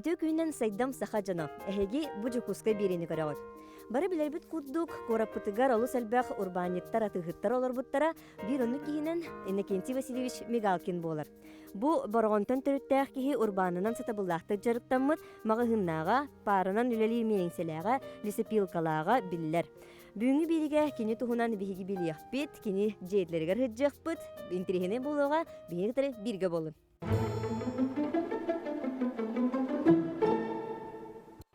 Өтө күйінен сайдам саха жана, әхеги бу жукуска берени көрөгөт. Бары билербит курдук, кораппытыгар олу сәлбәқ урбаниттар атыгыттар олорбуттара бир онны киһинен Иннокентий Васильевич Мигалкин болар. Бу боргонтон төрүттәк киһи урбанынан сатабыллахты жарыктаммыт, магыһыннага, парынан үлели миеңселәгә, лесопилкалага биллер. Бүгүнкү бириге кини туһунан биһиги билиэхпит, кини жээтлергер хыджыахпыт, интерехине болуга биһигтери бирге болун.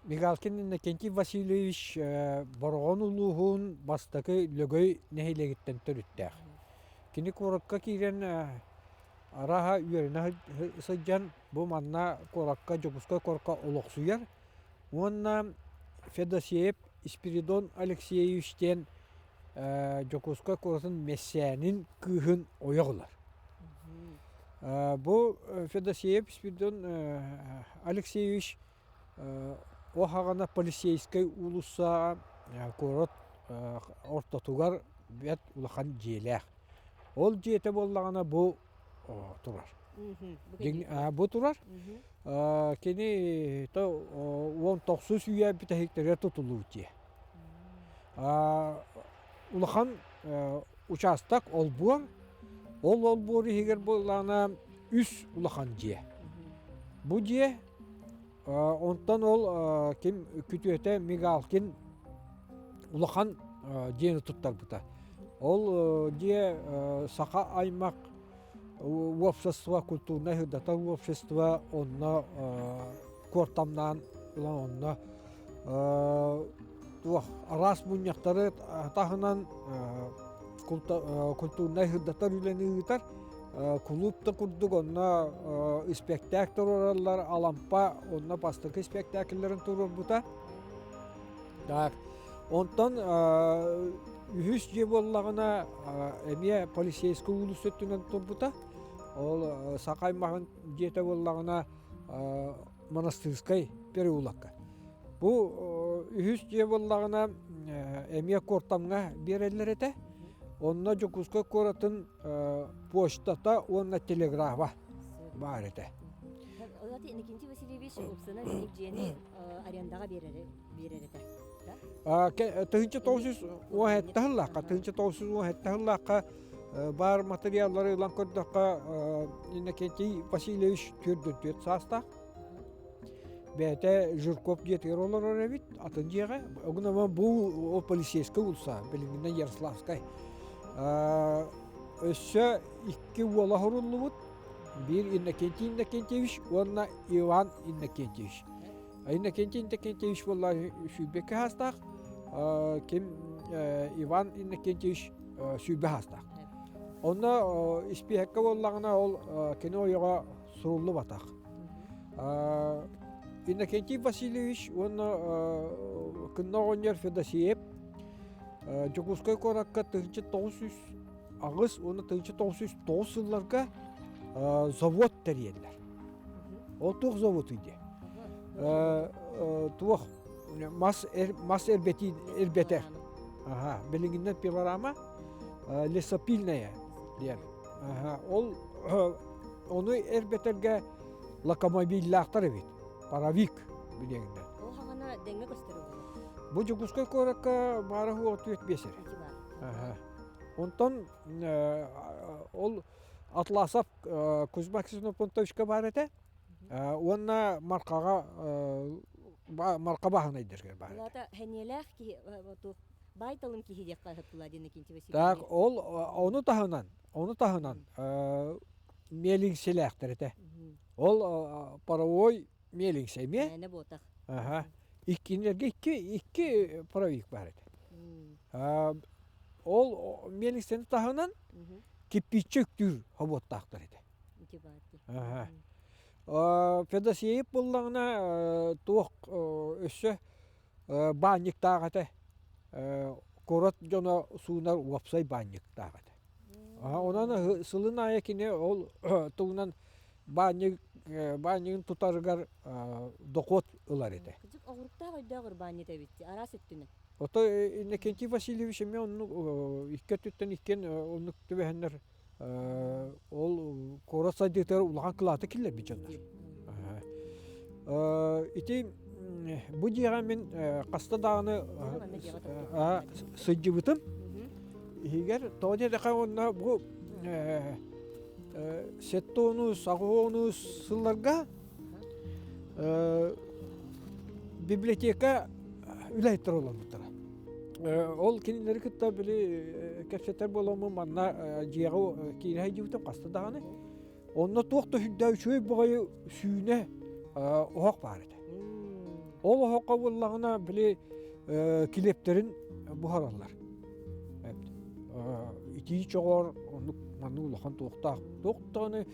Мигалкин Иннокентий Васильевич боргон улуһун бастакы лөгөй нехилегиттен төрүттәк. Кини коракка кирен араха үйеріне сыджан бу манна коракка жокуска корка олоксуяр. Онна Федосеев Спиридон Алексеевичтен жокуска коратын мессәнин кыһын оягылар. Бу Федосеев Спиридон Алексеевич охагана полицейский улуса корот ортотугар бет улахан желек. Ол жете боллагана бу турар. Бу турар. Кени то 19 үйе бите хектар тутулуучи. Улахан участок олбур. Ол олбур хигер боллагана үс улахан же. Бу же онтан ол ким күтүөтө Мигалкин улахан жени туттар бута. Ол же сака аймак общество культурное хыдата общество онна кортамнан онна арас муньяктары тахынан культурное хыдата үленигитар клубта курдук онна спектакльлар алампа онна пастыркы спектакльлерин турur бута. Так, онтан үһүс же боллагына эмие полицейский улус өттүнөн турбута. Ол сакаймагын жете боллагына монастырской переулакка. Бу үһүс же боллагына эмие кортамга берелер эте. Онна жокуска коратын почтата, онна телеграфа бар эте. Олаты Иннокентий Васильевич опсына денег жени арендага берер эте. Тыгынчы 917 бар материаллары илан көрдөкка Иннокентий Васильевич түрдөт саста. Бәте Журков детер олар орабит, атын жеға. Огына бу полицейский улса, билингинден Ярославскай. Өссө 2 уола хоруллубут. Бир Иннокентий Иннокентьевич, онна Иван Иннокентьевич. Иннокентий Иннокентьевич болла сүйбекке хастақ, ким Иван Иннокентьевич сүйбе хастақ. Онна испехекке боллағына ол кені ойыға сурулlu батақ. Иннокентий Васильевич, онна кынна оңер Федосеев, Жокускай коракка 1900 ағыз, оны 1909 жылларға завод тәрелер. Ол туқ завод үйде. Туқ мас эрбетер. Білігінден пилорама лесопильная дер. Ол оны эрбетерге локомобильлақтар бит. Паровик білігінден. Ол хағана дәңе көстері болды. Бу Жокускай коракка бараху оту етбесер. Онтан ол Атласов Кузьма Ксенофонтовичка бар эте. Онна маркага марка бахына идергер бар. Улата хенелах ки байталым ки хидек кайхаттыла Иннокентий Васильевич. Так, ол оны тахынан мелиңселектер эте. Ол паровой мелиңсеме. Не ботак. Иккинерге 2 паровик бар эте. Ол мелиңсени тахынан кипичек түр хоботтактар эте. Федосеев боллағына туық өссі банник тағаты. Корот жона суынар уапсай банник тағаты. Онан сылын айекіне ол туғынан баннигin тутарыгар доход ылар эте. Кызык огурукта койдогур баннете битти, арас өттүнө. Ото Иннокентий Васильевич эме онну икке түттен иккен онну төбөһөннөр ол корот сайдытыр улган кылаты киллер бичондар. Ити бу диэҕэ мен хаста даганы сыджыбытым. Игер тоде дека онна бу сеттонус, агоонус сылларга библиотека үләйттер олар. Ол кинилери кытта били кепсетер болому манна жиягы кирей жибитим хаста даганы. Онна туакта хүддә үчөй бугай сүйүнө оқ бар еді. Ол оққа боллағына біле килептерін бұхаралар. Ити чоғар, манны ұлақан тоқтақ. Тоқтағыны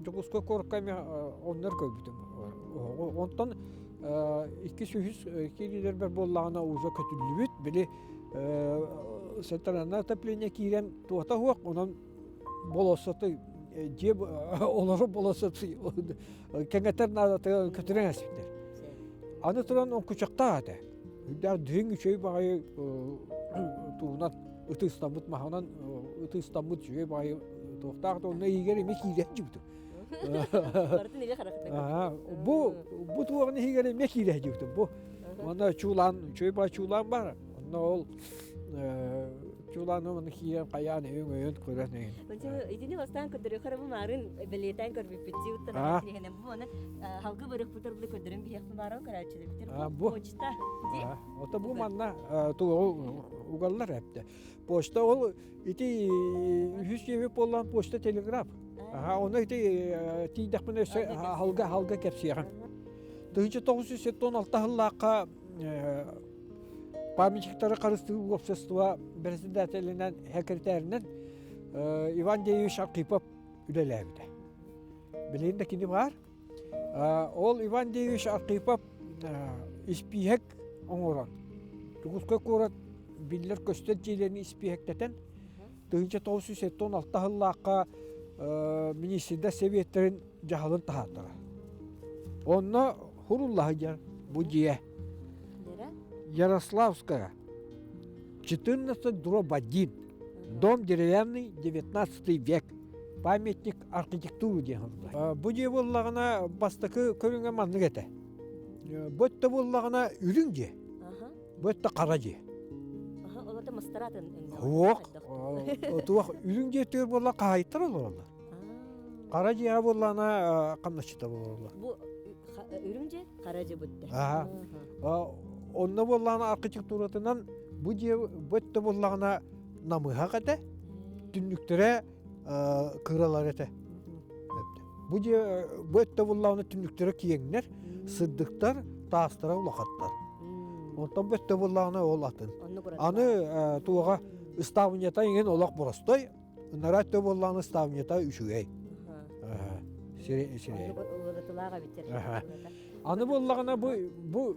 жоғызға көріккәме онлар көбітім. Онтан икі сүйіз келелер бір боллағына ұза көтілі бүт, біле сәттарана тәпліне кейрен тоқта хуақ, онан боласыты жеп олары боласыты кәңгәттер көтірен әсіптер. Аны тұран он күчақта ады. Үдәр дүң үшей бағай туғынан ұты ұстамыд мағынан ұты ұстамыд жөй бағай тоқтақты онына егер еме кейрен жүбді. Бұ туғаны егер еме кейрен жүбді. Оны чулан, жөй бағай чулан бар. Оны ол чуланы оны кейрен қаян өң көрен өң. Итini бастан көдірі қарабы марын білетен көрбіп бітті ұттан әкелігінен бұл оны халқы бұрық бұтыр бұлы көдірін бейіқпін барын қарачыды бітір. Почта. Ота бұл манна туғы уғалар әпті. Почта ол ити 100 жебеп болған почта телеграф. Оны ити тейдіқпін өсі халға кәпсияған. 1976 жыллаққа памятниктары қарыстығы общества председателінен секретарінен Иван Деевич Арқипов үлеләбіді. Білейінде кені бар? Ол Иван Деевич Арқипов іспейек оңыран. Тұғызға көрат білдер көстер жейлерін іспейектетен 1976 жыллаққа министрді советтерін жағылын тағаттыра. Онына хұруллағы жар бұл жие. Ярославская, 14/1, дом деревянный, 19 век, памятник архитектуры дегенде. Бұл же боллағына бастықы көрінген манны кәті. Бұтты боллағына үрін же, бұтты қара же. Олады мастыратын. Оқ, үрін же төр болла қайттыр олар. Қара же боллағына қамнашыта болар. Бұл үрін же қара же бұтты. Онна боллағына архитектуратынан бұтты боллағына намыға қәті, түнніктері қыралар әті. Бұтты боллағына түнніктері кейіңнер, сырдықтар, тастыра ұлақаттар. Онтан бұтты боллағына ол атын. Аны туға ұставынета енген олақ бұрастой, ұнара өтті боллағына ұставынета үшігей. Аны боллағына бұл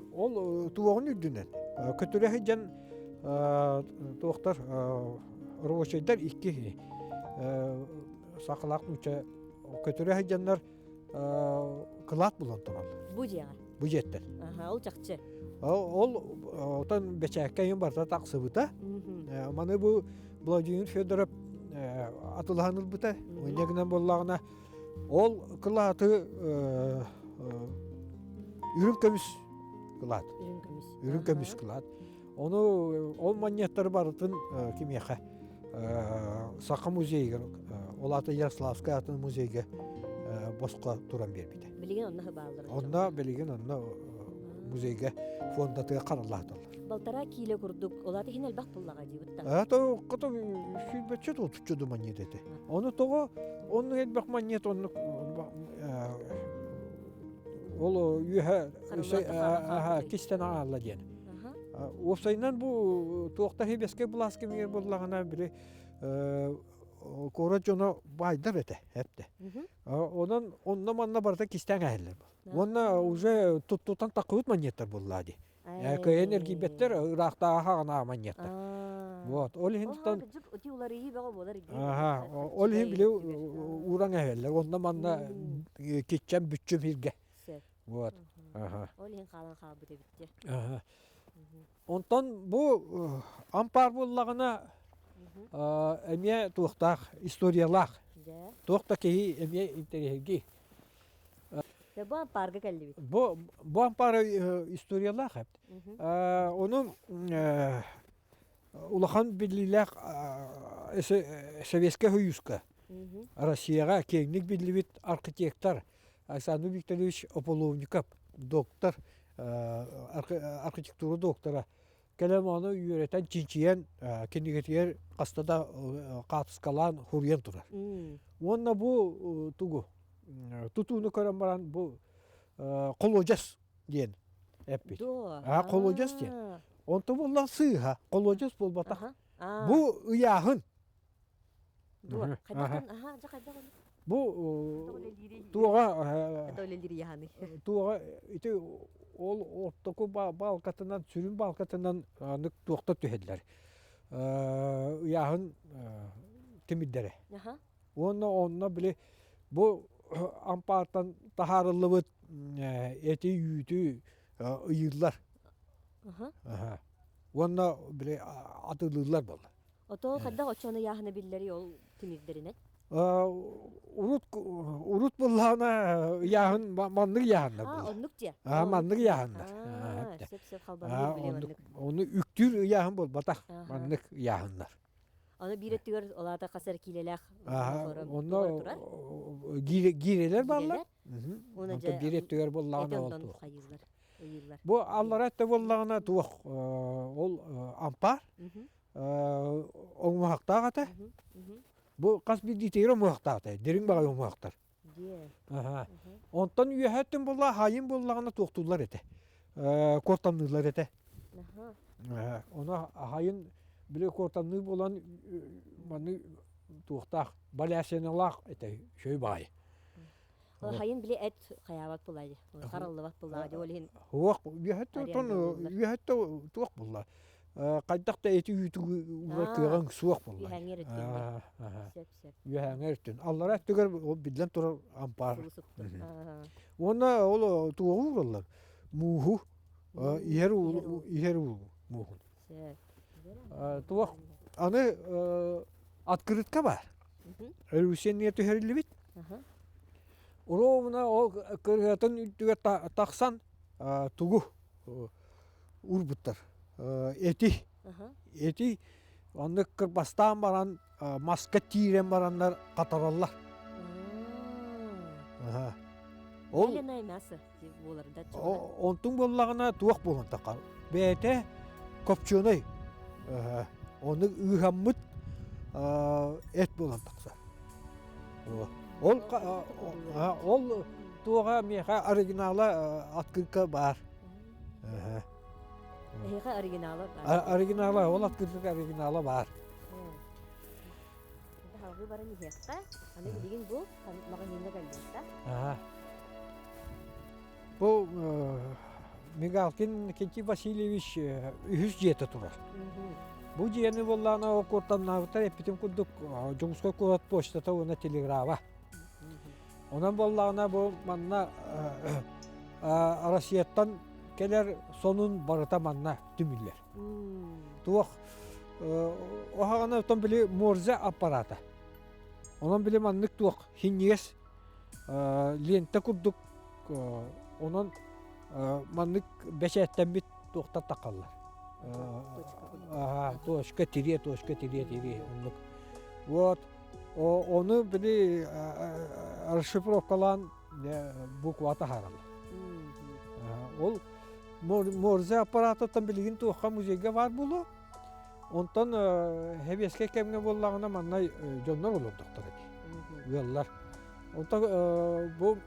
туағын үрдінен. Көтірі жан туақтар, рабочайдар икі сақылақ мүчі көтірі жандар қылат бұлан тұралы. Бұ жеға? Бұ жеттен. Ол жақчы? Ол отан бәчәккәйін барда тақсы бұта. Маны Владимир Федоров атылғаныл бұта. Өнегінен боллағына ол қылаты үрін көміс қылат. Үрін көміс қылат. Оны ол манияттары барытын кемеға Сақы музейге, олаты Ярославская атын музейге босқа туран бербейді. Білеген онна бағалар? Онна білеген онна музейге фондатыға қаралатылар. Балтара кейлі күрдік, олаты хен әлбақ бұллаға дейбітті? Қыты шүйбетшет отучуды манет еті. Оны тоғы, оны әлбақ манет, ол үйе кестен ағалла дені. Осайынан бұл тоқтар хебеске бұласке мегер болағына бірі қора жоны байдар әті, әпті. Онна манна барда кестен әйілер бұл. Онна уже тұттан тақуыт манеттар болады. Энергия беттер ұрақта ағағына манеттар. Ол хен тұттан... Ол хен біле ұран әйілер. Онна манна кетчен бүтчім елге. Ол хен қалан қалбы дебітте. Онтан бұл ампар боллағына әме туқтақ, историялақ. Туқта кейі әме интерегей. Бу ампарга келди бит. Бу ампар историялар хәп. Onun улахан биллиләк Советский Союзка Россияга кеңник биллибит архитектор Александр Викторович Ополовников, доктор, архитектура доктора. Келем аны үйрәтән чинчиян кенигетер кастада катыскалан хурьян турар. Онна бу тугу тутуны көрән баран бу колоҗас диен эппит. Колоҗас диен. Онто булла сыйга колоҗас булбата. Бу уяһын. Бу туга ите ол оттоку балкатынан сүрүн балкатынан анык туакта төһәдләр. Уяһын тимиддере. Онна биле бу ампартан тахарылыбыт эти үтү ыйыллар. Онна биле атылылар булды. Ото хадда очоны яһны биллери ол тимирдеринен. Урут буллана яһын маннык яһында булды. Оннук же. Маннык яһында. Сеп халбан биле. Оны үктүр яһын бол батак маннык яһындар. Аны биретигер олата касар килелек. Онно гирелер барлар. Оны биретигер буллана болду. Бу алларатта буллагына туак ол ампар. Оңмактагата. Бу кас бир дитере мактагата. Дерин бага оңмактар. Онтон үйәһәттен булла хайын буллагына токтулар эте. Кортамнылар эте. Она хайын биле кортамны булан маны тохтак балясеналак эте шөй бай. Хайын биле эт каябат булайды. Хараллыбат булады олин. Хуак үйәһәттә тох булла. Кайдакта эти үтүгү кырган суак булла. Яңертен. Аллара түгөр бидлен турар ампар. Оны ол тугу буллар. Муху иһеру муху. Туак аны открытка бар. Русения төһәрле бит. Уровна ол кыргатын үтүгө таксан тугу урбуттар. Эти аны кырбастан баран маска тирен барандар катараллар. Ол наймасы буларда. Онтун боллагына туак болгон такар. Бете копчоной. Оны үйхаммыт эт болгон такса. Ол туага меха оригиналы открытка бар. Эһе оригиналы бар. Оригиналы, ол открытка оригиналы бар. Халгы барын иһекка, аны деген бу магазинда калды. Бу Мигалкин Кенти Васильевич үһүс жете турар. Бу жени боллана окортамнабыта эпитим курдук жумуска курат почтата уна телеграфа. Онан боллана бу манна Россияттан келер сонун барыта манна түмүллер. Туак охагана тон биле морзе аппарата. Онан биле маннык туак хиннес лента курдук онан маннык бешеттен бит туакта такаллар. Точка тире онлук. Вот оны биле расшифровкалан буквата харалар. Ол морзе аппарататтан билген туакка музейге бар булу. Онтан хебеске кемге боллагына маннай жоннор болуп доктор эти. Веллар. Онтан бу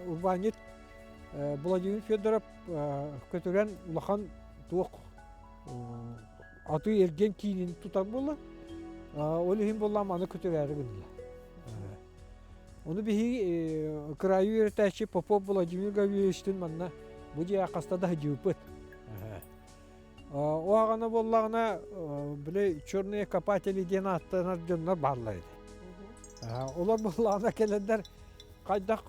урбанит Владимир Федоров көтөрен улахан туак аты эрген кийин тутар болла. Ол хим болла маны көтөрәре гынла. Onu bihi krayı yöneticisi Popov Vladimir Gavrilyevичтин manna bu diye kastada hıcıpıt. O ağana bollağına bile çörneye kapateli diyen attılar dönler bağlaydı. Onlar bollağına gelenler kaydak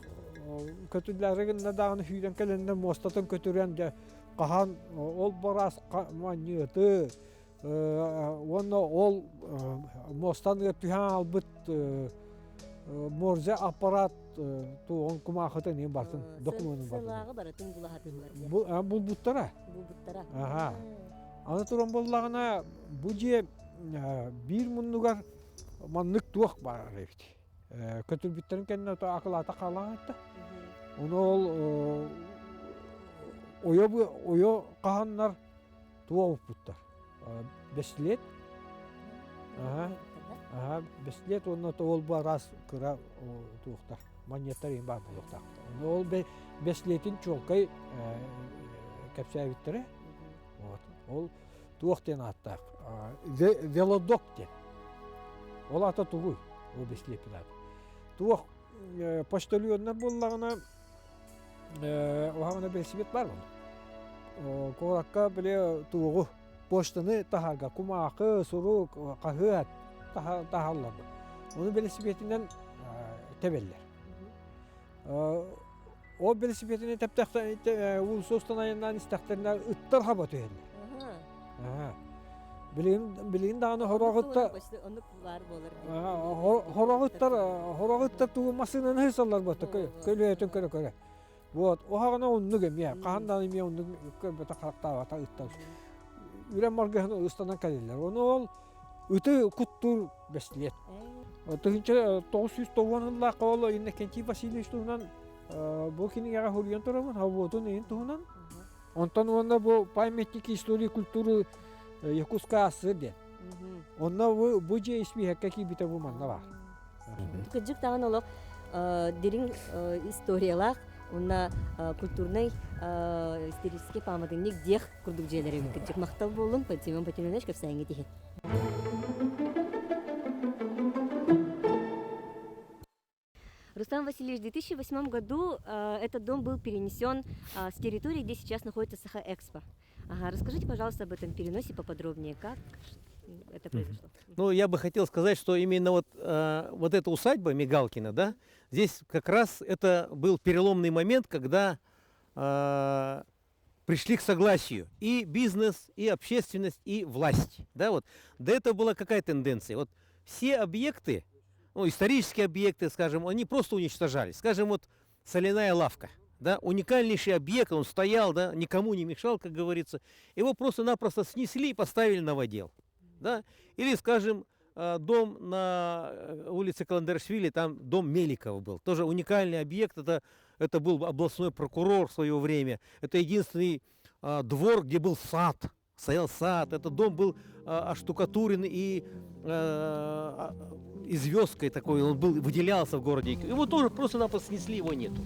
kötülerine dağını hüyden gelenler mostatın kötüren de kahan ol baras manyıtı onu ol mostan tühan albıt морзе аппарат туон кумахатын не бартын документын бартын. Сылағы баратын бұлағатылар. Бул буттара. Бұл бұттара. Ага. Аны туран боллагына бу же бир муннугар маннык туак бар эбит. Көтүл биттерин кенне акылата калган айтты. Оны ол ойо каханнар туап буттар. 5 лет. Ага, 5 лет онна ол бар раз кыра туактар. Монеттар ин бар туактар. Ол 5 летин чолкай кепсәбиттере. Вот. Ол туактен аттак. Велодок те. Ол ата тугуй. Ол 5 лет билат. Туак почтальоннар боллагына оғана белсибет бар бұл. Коракка біле туғы поштаны тахарға, кумақы, суру, қағыат тахарлар бұл. Оны белсибетінен тебеллер. О белсибетіне тәптәқтен ұлсостан айынан істәқтерінен ұттар қабат өйелер. Білген дағаны хорағыттар туғы масынан хысалар бұтты, көлі көрі. Вот, оғағына оннугем, қағандан еме оннугем көрбеті қарақтағы ата ұттар. Үрен марғығын ұстанан кәлелер. Оны ол үті күттір бәстілет. Тұхынчы 990 лақы олы Иннокентий Васильевич тұғынан бұл кенің яға хөрген тұрамын, хавуотын ең тұғынан. Онтан онда бұл памятники истории культуры Якутска асыр ден. Онда бұл же испихәкке кейбіті бұл манна бар. Күджік тағын олық дерін историялақ, онна культурный исторический памятник дех күрдік желері күджік мақтал болын, Семен Патимович көпсәңге теген. Рустам Васильевич, в 2008 году этот дом был перенесен с территории, где сейчас находится Саха-Экспо. Расскажите, пожалуйста, об этом переносе поподробнее, как это произошло. Ну, я бы хотел сказать, что именно вот эта усадьба Мигалкина, да, здесь как раз это был переломный момент, когда пришли к согласию и бизнес, и общественность, и власть. Да, вот. До этого была какая тенденция? Вот все объекты, ну, исторические объекты, скажем, они просто уничтожались. Скажем, вот соляная лавка. Да, уникальнейший объект, он стоял, да, никому не мешал, как говорится. Его просто-напросто снесли и поставили новодел. Да? Или, скажем, дом на улице Каландершвили, там дом Меликова был. Тоже уникальный объект, это был областной прокурор в свое время. Это единственный двор, где был сад, стоял сад. Этот дом был оштукатурен и звездкой такой, он выделялся в городе. Его тоже просто-напросто снесли, его нету.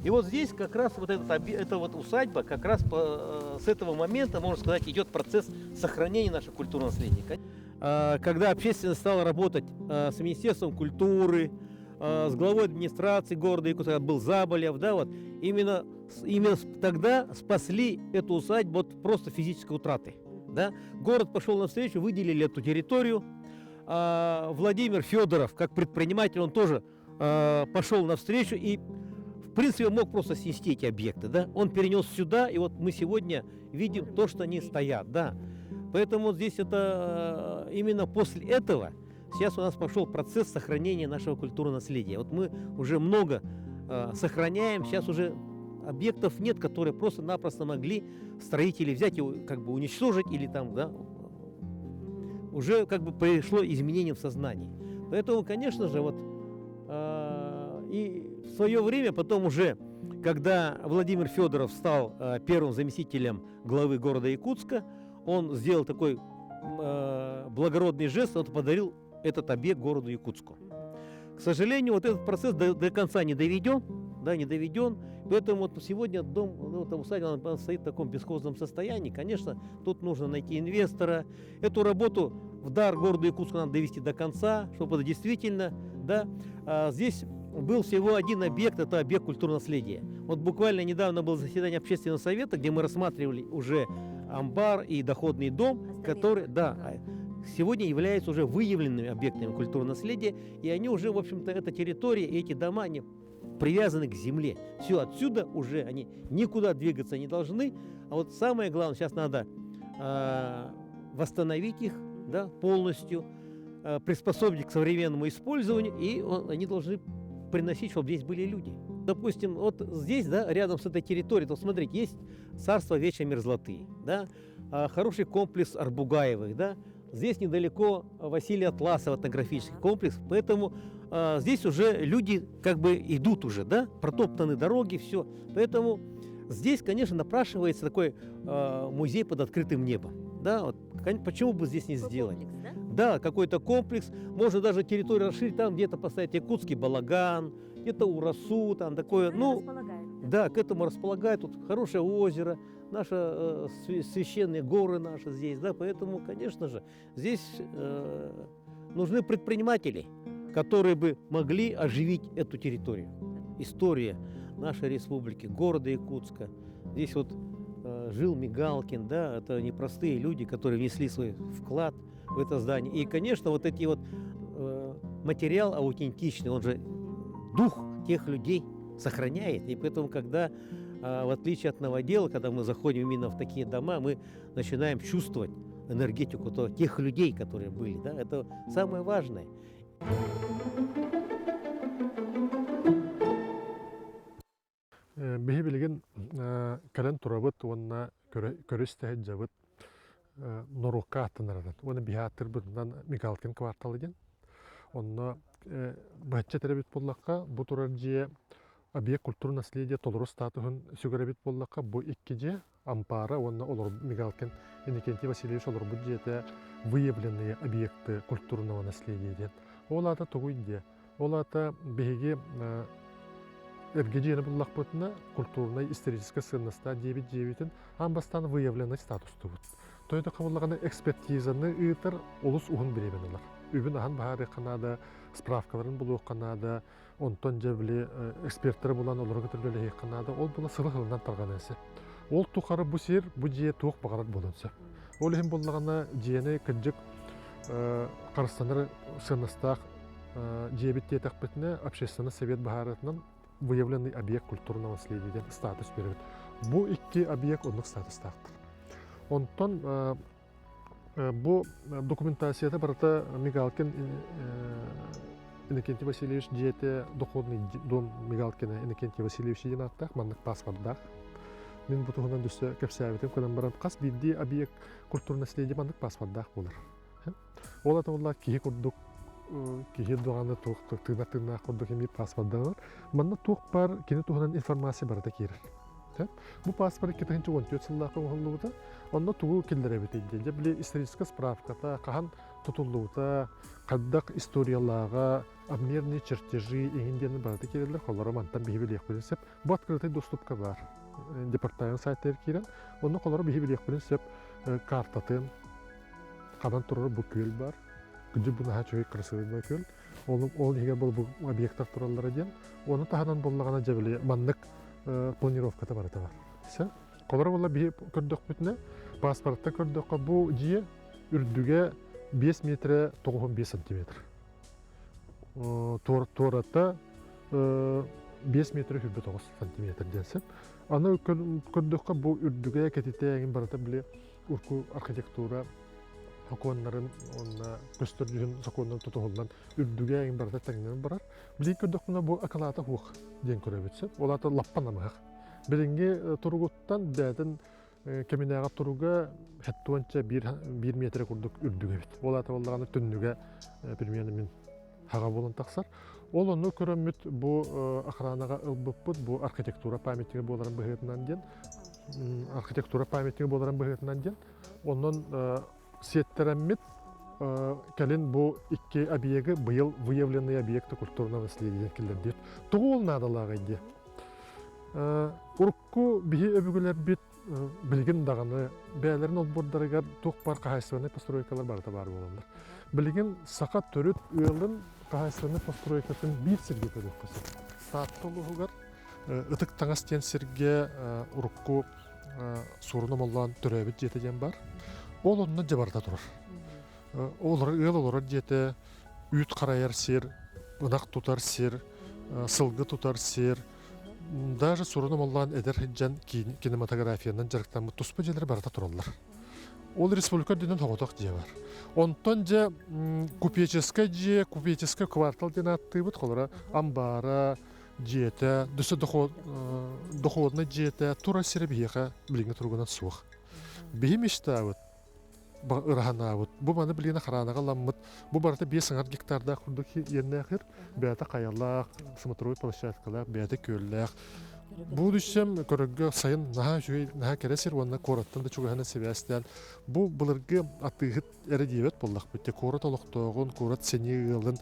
И вот здесь как раз вот эта вот усадьба, как раз с этого момента, можно сказать, идет процесс сохранения нашего культурного наследия. Когда общественность стала работать с Министерством культуры, с главой администрации города Якутска, был Заболев, да, вот, именно тогда спасли эту усадьбу от просто физической утраты. Да. Город пошел навстречу, выделили эту территорию. Владимир Федоров, как предприниматель, он тоже пошел навстречу и в принципе, мог просто снести эти объекты, да? Он перенес сюда, и вот мы сегодня видим то, что они стоят, да. Поэтому вот здесь это именно после этого сейчас у нас пошел процесс сохранения нашего культурного наследия. Вот мы уже много сохраняем, сейчас уже объектов нет, которые просто-напросто могли строители взять и как бы уничтожить или там, да, уже как бы пришло изменение в сознании. Поэтому, конечно же, вот и в свое время, потом уже, когда Владимир Федоров стал первым заместителем главы города Якутска, он сделал такой благородный жест, он подарил этот объект городу Якутску. К сожалению, вот этот процесс до конца не доведен, да, не доведен, поэтому вот сегодня дом, ну, усадьба, он стоит в таком бесхозном состоянии. Конечно, тут нужно найти инвестора. Эту работу в дар городу Якутску надо довести до конца, чтобы это действительно, да, здесь был всего один объект, это объект культурного наследия. Вот буквально недавно было заседание общественного совета, где мы рассматривали уже амбар и доходный дом, которые, да, сегодня являются уже выявленными объектами культурного наследия, и они уже, в общем-то, эта территория и эти дома, они привязаны к земле. Все, отсюда уже они никуда двигаться не должны, а вот самое главное, сейчас надо восстановить их, да, полностью. приспособить к современному использованию, и они должны приносить, чтобы здесь были люди. Допустим, вот здесь, да, рядом с этой территорией, то смотрите, есть царство вечной мерзлоты, да, хороший комплекс Арбугаевых, да, здесь недалеко Василия Атласова этнографический комплекс, поэтому здесь уже люди как бы идут уже, да, протоптаны дороги, все, поэтому здесь, конечно, напрашивается такой музей под открытым небом, да, вот, почему бы здесь не сделать? Комплекс, да? Да, какой-то комплекс, можно даже территорию расширить, там где-то поставить якутский балаган, где-то Урасу, там такое, ну, Располагает. да, к этому располагает, тут хорошее озеро, наши священные горы наши здесь, да, поэтому, конечно же, здесь нужны предприниматели, которые бы могли оживить эту территорию. История нашей республики, города Якутска. Здесь вот жил Мигалкин, да, это непростые люди, которые внесли свой вклад в это здание. И, конечно, вот эти вот материал аутентичный, он же дух тех людей сохраняет. И поэтому, когда, в отличие от новодела, когда мы заходим именно в такие дома, мы начинаем чувствовать энергетику тех людей, которые были. Да? Это самое важное. Bihi bilgin kalen turabıt onna körüste jabıt norukka atınaradan. Onu bihatır bundan Migalkin kvartalı gen. Onna bahçe terebit bollakka bu turarciye объект культурного наследия толору статусын сүгәрәбит боллакка бу иккиже ампара онна олор Мигалкин Иннокентий Васильевич олор бюджете выявленные объекты культурного наследия. Олата тугуйде. Олата беги эргеджене буллак бутна культурная историческая ценността 9-9 амбастан выявленный статус тубут. Тойда кабыллаганы экспертизаны ыйтыр олус ухун беребенелер. Үбүн ахан баары канада справкаларын булуу канада онтон жебли эксперттер булан олорго төлөлө канада ол була сырыгынан тарган эсе. Ол тухары бу сер бу жие тук багарат болонса. Ол хем боллагана жиене кыжык Карстандар ценностах жебитте такпетне общественный совет баһаратынан выявленный объект культурного наследия статус берет. Бу икки объект онлык статустактыр. Онтон бу документацияда барата Мигалкин Иннокентий Васильевич жете доходный дом Мигалкина Иннокентий Васильевич жинаттак маннык паспортдак. Мен бу тугунан дүсө кепсәбетем көнөн баран кас бидди объект культурного наследия маннык паспортдак булар. Ол аталар кихи курдук кихи дуганы туктук тына курдук эми паспортдак. Манна тук бар кини тугунан информация барда кирер. Бу паспорт 2014 жылдагы оголлууда онно тугу келдеребит эдде. Биле историческая справката кахан тутулууда каддак историяларга обмерные чертежи эңинден барда кирерлер. Колор мантан бибилек билсеп, бу открытый доступка бар. Департамент сайттары кирен, онно колор бибилек билсеп картатын кадан турар бу көл бар. Күдү буна чөй красивый көл. Ол егер бул объекттар тураллар ден, оны таханан боллагана жабылы маннык планировката бар это бар. Все. Колор болла би көрдүк бүтүнө паспортта көрдүк бу жие үрдүгө 5 метр 95 сантиметр. Тората 5 метр 9 сантиметр денсеп. Аны көрдүк бу үрдүгө кетитеген барата биле урку архитектура законнарын онна көстөрдүгүн законнан тутулган үрдүгө эң барата теңнен барар. Биле көрдүк бу акалата хук ден көрөбүтсөп, олата лаппанамак. Биринге тургуттан бәдин кеминага туруга хаттуанча 1 метр курдук үрдүгө бит. Олата боллаганы түннүгө примерно мен хага болон таксар. Ол ону көрөмүт бу охранага ылбыппыт, бу архитектура памятниги боларын быгытынан ден. Архитектура памятниги боларын быгытынан ден. Онун сеттереммит кален бу икки объекты быйыл выявленные объекты культурного наследия келдер. Тугул надалага ди. Урукку бихи өбүгүлөр бит билген даганы бәлерин олбордарыгар тук бар кахайсыны постройкалар барда бар болондар. Билген сакат төрөт ыйлын кахайсыны постройкасын бир сирге көрөкөсө. Сааттылыгар ытык таңастен сирге урукку суруну моллан төрөбүт жетеген бар. Ол онны жабарда турар. Олар жете үйт караяр сер, ынак тутар сер, сылгы тутар сер. Даже суруну моллан эдер хиджан кинематографиянан жарыктан туспа жерлер барда тураллар. ол республика динен тоғытық же бар. Онтон же купеческий квартал ден аттыбыт қолыра амбара, жете, дүсі доходны жете, тура сері бейеға біліңі тұрғынан суық. Бейім іштауыт, ыраханауыт, бұл маны білігіні қаранаға ламмыт, бұл барыта 5 гектарда құрдық еріне әқір, бәйті қаялақ, сымытыруы площадкалақ, бәйті көлләқ. Бұл дүшсем көрігі сайын наға кересер, онына қораттан да чүгіғаны себәстен. Бұл бұлырғы атығыт әрі дейбет болдақ бітте. Қорат олықтығын, қорат сені ғылын,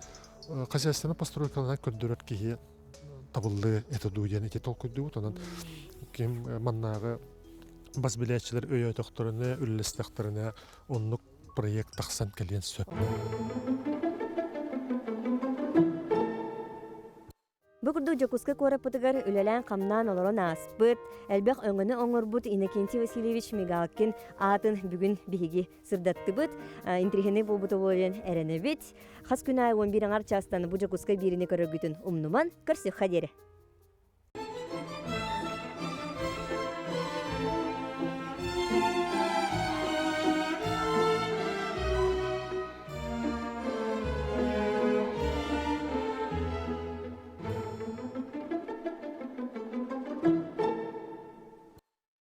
қасиястаны постройкалынан көрдірет кейі табылды әті дүйден әте тол көдді бұт. Онын кем маннағы бас білетчілер өй өтіқтіріне, үлілістіқтіріне онлық проект тақсан кәлен сөп. Бүгүрдү жокуска кораппытыгар үлэлэн камнан олорон аспыт, элбэх өңөні оңорбут Иннокентий Васильевич Мигалкин атын бүгүн биһиги сырдаттыбыт, интрихени болбуту болен эренебит. Хас күнай 11 аңар частан бу жокуска биrini көрөгүтүн умнуман көрсөк хадере.